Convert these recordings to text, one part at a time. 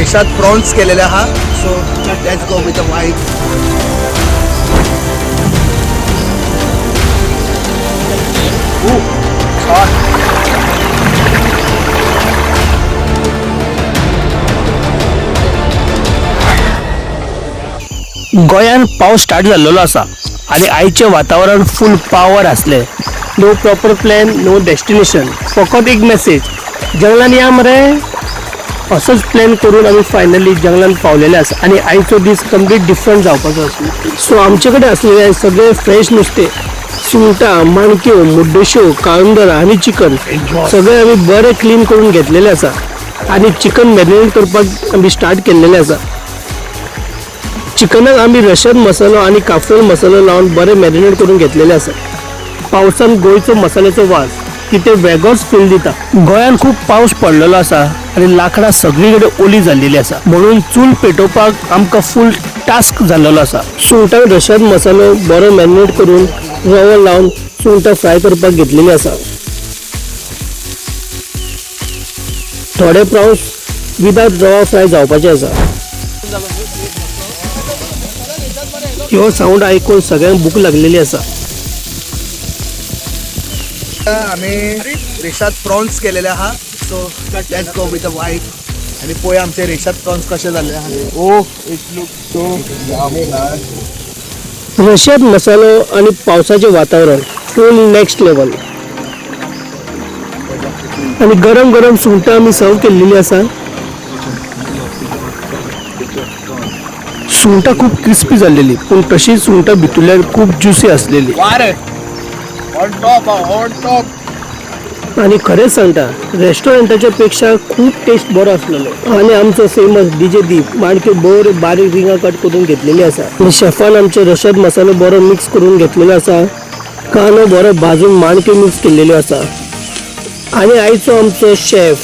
रेशाद प्रॉन्स केलेले आहा. So let's go with the white. गोंयान पावस स्टार्ट जाल्लो आसा आनी आयचे वातावरण फूल पावर असले. No proper plan, no destination, फकत एक मेसेज, जंगलान या मरे. असोच प्लॅन करून आमी फायनली जंगलान पावलेले आसा आनी आयचो दीस कंप्लीट डिफरंट जावपाचो आसलो. सो आमचे कडेन आसलेले सगळे फ्रेश नुस्तें, सुंगटां, माणक्यो, मुड्डेश्यो, काळुंदरां आनी चिकन सगळे आमी बरें क्लीन करून घेतलेले आसा आनी चिकन मॅरिनेट करपाक आमी स्टार्ट केल्लेले आसा. चिकनाक आमी रशद मसालो आणि काफ्रियल मसालो लावून बरे मॅरिनेट करून घेतलेले आसा. पावसान गोंयचो मसाल्याचो वास कितें वेगळोच फील दिता. गोंयान खूप पावस पडलेलो आसा आनी लाकडां सगळी कडेन ओली जाल्लेली आसा, म्हणून चूल पेटोवपाक आमकां फूल टास्क जाल्लो आसा. सुंगटाक रशद मसालो बरो मॅरिनेट करून रवो लावून सुंगटां फ्राय करपाक घेतलेली आसा. थोडे प्रावन्स विदाउट रवा फ्राय जावपाचे आसा. ह्यो साऊंड आयकून सगळ्यांक भूक लागलेली आसा. आम्ही रेशाद प्रॉन्स केलेले आहा. So let's go with the वाईट. आणि पोय आमचे रेशाद प्रॉन्स कसे झाले आहा. ओ इट लुक सो रशद मसालो आणि पावसाचे वातावरण फुल नेक्स्ट लेवल. आणि गरम गरम सुंगटां आमी सर्व केल्लेली आसा. सुंगटां खूप क्रिस्पी जाल्लेली, पूण तशी सुंगटां भितरल्यान खूप ज्युसी असलेली. आणि खरेंच सांगता, रेस्टॉरंटाच्या पेक्षा खूप टेस्ट बरो असलेलो. आणि आमचो फेमस डीजे दीप माणक्यो बरे बारीक रिंगां कट करून घेतलेली आसा. आणि शेफान आमचे रशद मसालो बरो मिक्स करून घेतलेलो आसा. कांदो बरो भाजून माणक्यो मिक्स केल्लेल्यो आसा. आणि आयचो आमचो शेफ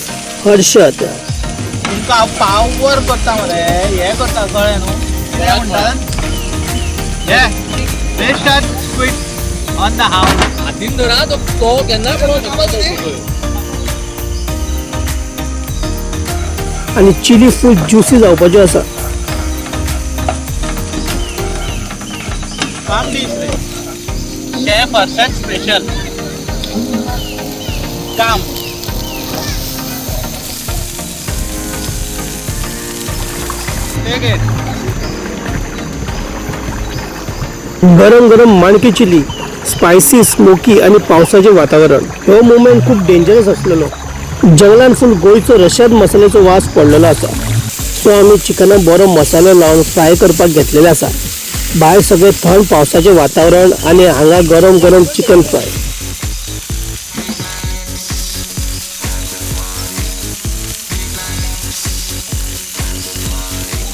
हर्षद तुमकां पावर करता मरे, हे करता कळ्ळें न्हू. कितें म्हणटात हे restart sweet on the house. हातीन धरा तो केन्ना पडूं शकता. आणि चिली फूल ज्युसी जावपाच्यो आसा. काम डीश रे, शेफ हर्षद स्पेशल काम. Take it. गरम गरम माणकी चिली, स्पायसी, स्मोकी आणि पावसाचे वातावरण. हो मोमेंट खूप डेंजरस असलेलो. जंगलान फुल गोंयचो रशद मसाल्याचो वास पडलेलो आसा. सो आमी चिकनाक बरो मसालो लावून फ्राय करपाक घेतलेले आसा. भायर सगळें थंड पावसाचें वातावरण आणि हांगा गरम गरम chicken fry.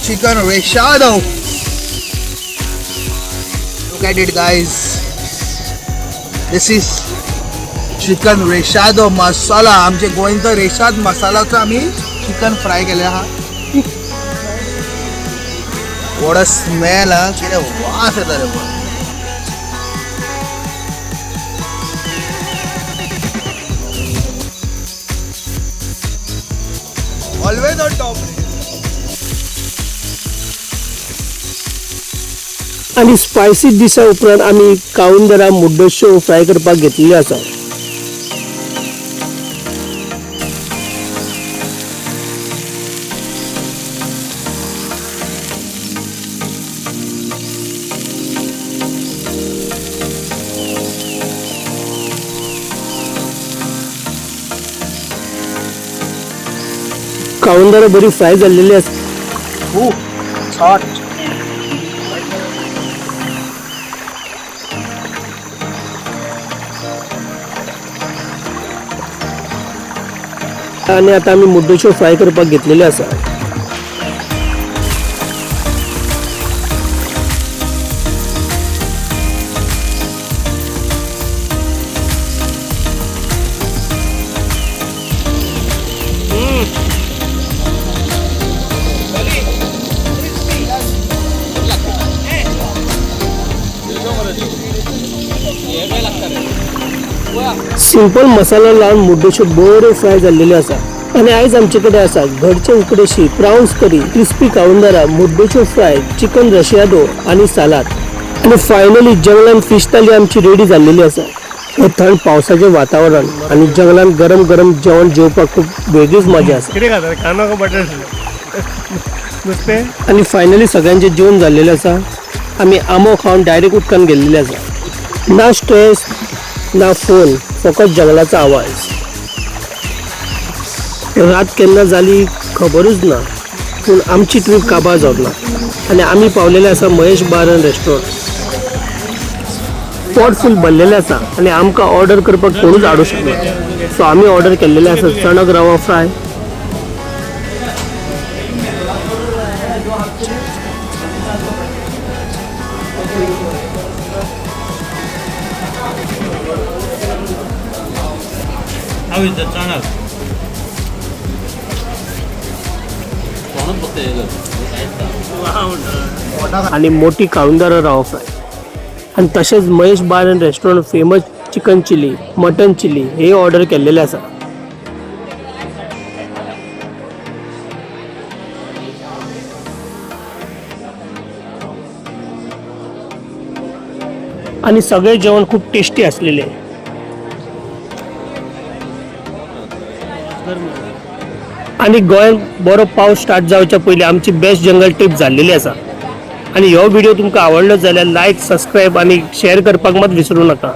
Chicken recheado. Look at it guys. This is chicken recheado masala. आमचे गोंयचो रेशाद मसालाचो आम्ही चिकन फ्राय केले आहा. What a smell हा. किती वास येता रे बा. Always on top. आणि स्पायसी डिशा उपरांत आमी काळुंदरां, मुड्डेश्यो फ्राय करपाक घेतलेली आसा. काळुंदरां बरी फ्राय जाल्लेली आसा. Hot. आणि आता आम्ही मुड्डेश्यो फ्राय करपाक घेतलेले आसा. सिंपल मसाला लावून मुड्डेश्यो बऱ्यो फ्राय जाल्लेल्यो आसा. आणि आयज आमचे कडेन आसा घरचे उकडेशी प्राउन्स करी, क्रिस्पी काउंदरा, मुड्डेच्यो फ्राय, चिकन रशियादो आणि सालाद. आणि फायनली जंगलान फिश थाली आमची रेडी जाल्लेली आसा. हे थंड पावसाचे वातावरण आणि जंगलान गरम गरम जेवण जेवपाक खूप वेगळीच मजा आसा. आणि फायनली सगळ्यांचे जेवण झालेले आसा. आम्ही आंबो खाऊन डायरेक्ट उदकान गेल्लेले आसा. ना स्ट्रेस ना फोन, फकत जंगलाचा आवाज. रात केन्ना जाली खबरूच ना, पूण आमची ट्रीप काबार जावना आणि आम्ही पावलेले आसा महेश बार अँड रेस्टॉरंट. पोट फूल भरलेले आसा आणि आमकां ऑर्डर करपाक कोणूच आडूं शकना. सो आमी ऑर्डर केल्लेले आसा चणक रवा fry, How is the channel? आणि मोठी काउंदरा रवा फ्राय. आणि तसेच Mahesh bar and restaurant famous chicken chilli, mutton chilli हे ऑर्डर केल्लेले आसा. आणि सगळे जेवण खूप टेस्टी असलेले. आणि गोंयांत बरो पावस स्टार्ट जावच्या पयलीं आमची बेस्ट जंगल ट्रीप जाल्लेली आसा. आणि हो व्हिडिओ तुमकां आवडलो जाल्यार लायक, सबस्क्राईब आणि शेअर करपाक मात विसरूं नका.